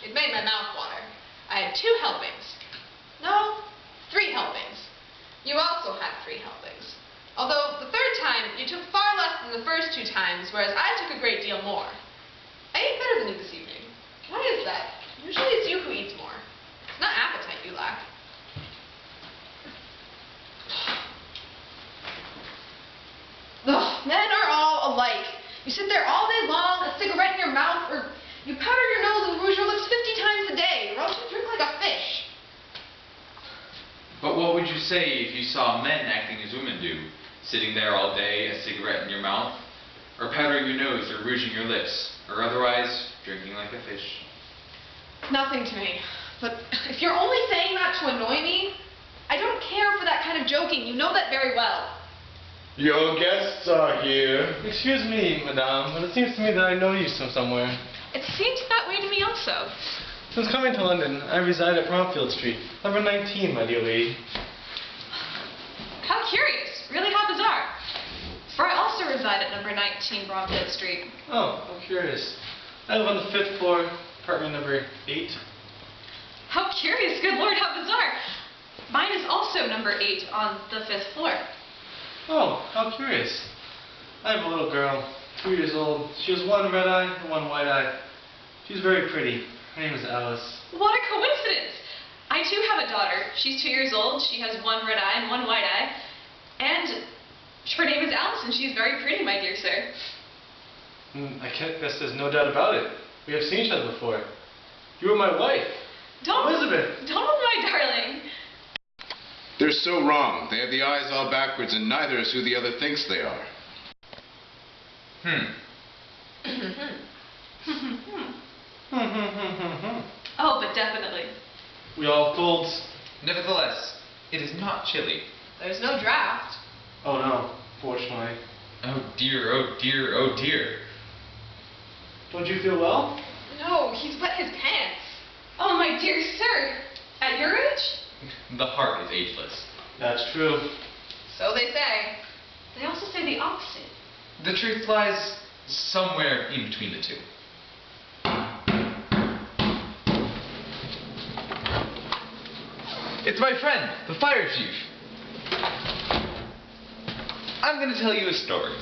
It made my mouth water. I had 2 helpings. No, 3 helpings. You also had 3 helpings. Although the 3rd time, you took far less than the first 2 times, whereas I took a great deal more. I ate better than you this evening. Why is that? Usually it's you who eats more. It's not appetite you lack. Ugh, men are all alike. You sit there all day long, a cigarette in your mouth, or you powder your nose and rouge your lips 50 times a day, or else you drink like a fish. But what would you say if you saw men acting as women do? Sitting there all day, a cigarette in your mouth, or powdering your nose, or rouging your lips, or otherwise drinking like a fish? Nothing to me. But if you're only saying that to annoy me, I don't care for that kind of joking. You know that very well. Your guests are here. Excuse me, madame, but it seems to me that I know you from somewhere. It seems that way to me also. Since coming to London, I reside at Bromfield Street, number 19, my dear lady. How curious. Really how bizarre. For I also reside at number 19 Bromfield Street. Oh, how curious. I live on the 5th floor, apartment number 8. How curious. Good Lord, how bizarre. Mine is also number 8 on the 5th floor. Oh, how curious. I have a little girl, 2 years old. She has 1 red eye and 1 white eye. She's very pretty. Her name is Alice. What a coincidence! I too have a daughter. She's 2 years old. She has 1 red eye and 1 white eye. And her name is Alice, and she's very pretty, my dear sir. I guess there's no doubt about it. We have seen each other before. You were my wife, Elizabeth. Don't, my darling. They're so wrong. They have the eyes all backwards, and neither is who the other thinks they are. Oh, but definitely. We all have colds. Nevertheless, it is not chilly. There's no draft. Oh no, fortunately. Oh dear, oh dear, oh dear. Don't you feel well? No, he's wet his pants. Oh, my dear sir. At your age? The heart is ageless. That's true. So they say. They also say the opposite. The truth lies somewhere in between the two. It's my friend, the fire chief. I'm going to tell you a story.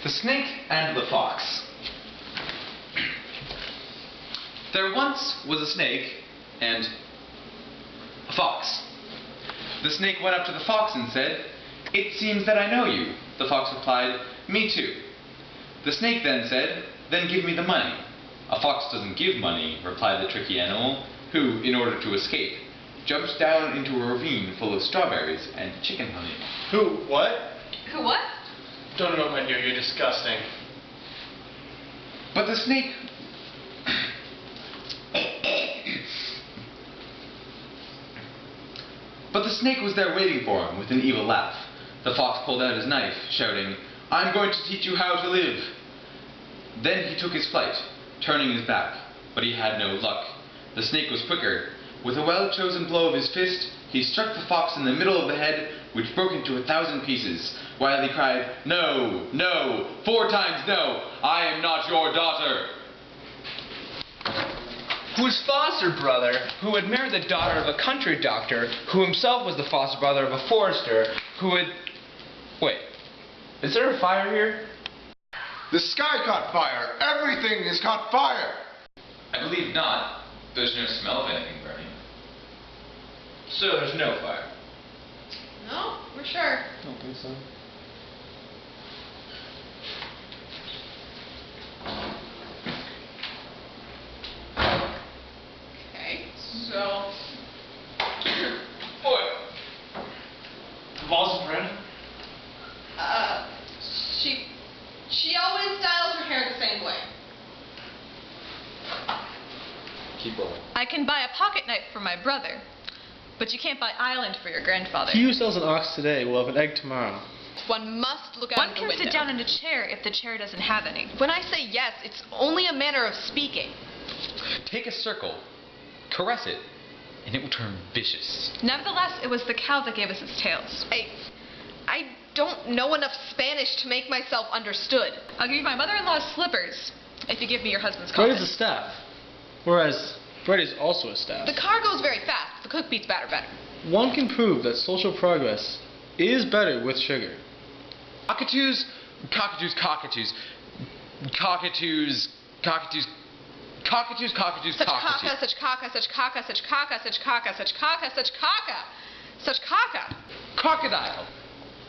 The Snake and the Fox. There once was a snake and a fox. The snake went up to the fox and said, "It seems that I know you." The fox replied, "Me too." The snake then said, "Then give me the money." "A fox doesn't give money," replied the tricky animal, who, in order to escape, jumped down into a ravine full of strawberries and chicken honey. Who? What? Who what? Don't know, my dear. You're disgusting. But the snake... But the snake was there waiting for him with an evil laugh. The fox pulled out his knife, shouting, "I'm going to teach you how to live." Then he took his flight, turning his back, but he had no luck. The snake was quicker. With a well-chosen blow of his fist, he struck the fox in the middle of the head, which broke into 1,000 pieces, while he cried, "No, no, 4 times no, I am not your daughter." Whose foster brother, who had married the daughter of a country doctor, who himself was the foster brother of a forester, who had... Wait, is there a fire here? The sky caught fire. Everything has caught fire. I believe not. There's no smell of anything burning. So there's no fire. No, we're sure. I don't think so. Okay, so... Boy, Bald Soprano? She always styles her hair the same way. keep going. I can buy a pocket knife for my brother, but you can't buy Ireland for your grandfather. He who sells an ox today will have an egg tomorrow. One must look out One of the can window. sit down in a chair if the chair doesn't have any. When I say yes, it's only a manner of speaking. Take a circle, caress it, and it will turn vicious. Nevertheless, it was the cow that gave us its tails. I don't know enough Spanish to make myself understood. I'll give you my mother-in-law's slippers if you give me your husband's Bread coffin. is a staff, whereas bread is also a staff. The car goes very fast. The cook beats batter better. One can prove that social progress is better with sugar. Cockatoos, cockatoos, cockatoos, cockatoos, cockatoos, cockatoos, cockatoos, Such cockatoos. caca, such caca, such caca, such caca, such caca, such caca, such caca, such caca. Crocodile.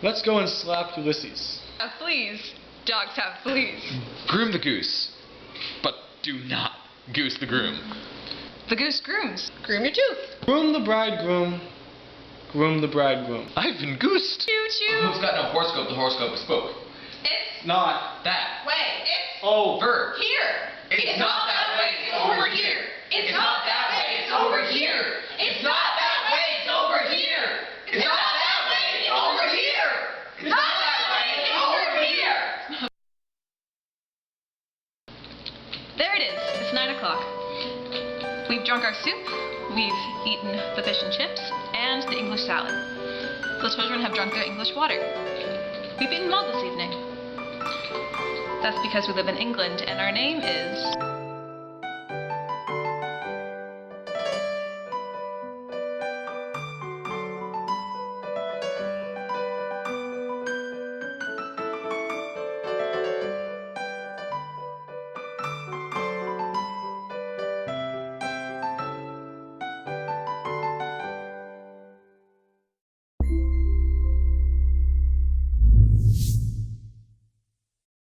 Let's go and slap Ulysses. Have fleas. Dogs have fleas. Groom the goose, but do not goose the groom. The goose grooms. Groom your tooth. Groom the bridegroom. Groom the bridegroom. I've been goosed. Choo-choo. Who's got no horoscope? The horoscope spoke. It's Not That. way. It's over. here. It's not that way, it's over here. It's not that way, it's over here. It's not that way, it's over here. It's not that way, it's over here. It's not that way, it's over here. There it is. It's 9 o'clock. We've drunk our soup, we've eaten the fish and chips, and the English salad. The children have drunk their English water. We've eaten malt this evening. That's because we live in England and our name is...